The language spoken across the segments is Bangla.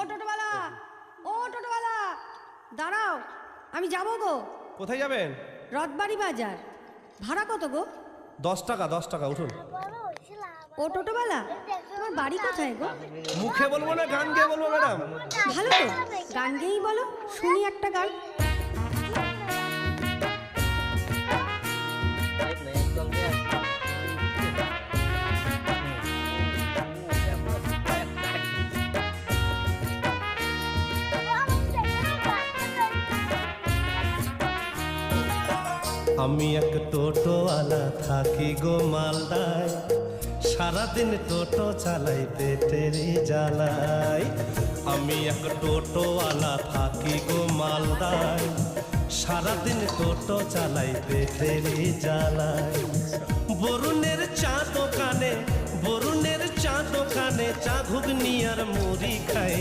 টোটোওয়ালা, ও টোটোওয়ালা, দাঁড়াও, আমি যাবো গো। কোথায় যাবেন? রথবাড়ি বাজার। ভাড়া কত গো? 10 টাকা, 10 টাকা, উঠুন। ও টোটোওয়ালা, তোমার বাড়ি কোথায় গো? মুখে বলবো না গান গেয়ে বলবো ম্যাডাম? ভালো তো, গান গেয়েই বলো, শুনি একটা গান। আমি এক টোটোওয়ালা থাকি গো মালদায়, সারাদিন টোটো চালাই পেটেরই জ্বালাই। আমি এক টোটোওয়ালা থাকি গো মালদায়, সারাদিন টোটো চালাই পেটেরই জ্বালাই। বরুণের চা দোকানে, বরুণের চা দোকানে চা ঘুগনি আর মুড়ি খাই।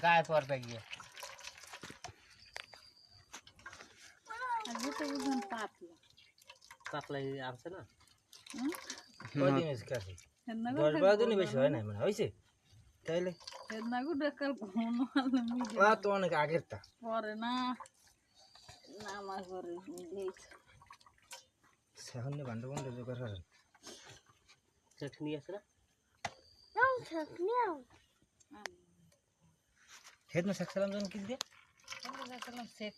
গায়ে পড়বে গিয়ে পাতলা আসছে না, কয়দিন কাছে 10-12 দিনই বেশি হয় না, মানে হয়েছে তাইলে তো অনেক আগের তা পরে না আমার ঘরে সামনে বান্ধব বান্ধব জোগাড় করেন। চাটনি আছে না? হেড না সাকসালাম জন কি দিয়ে? সেট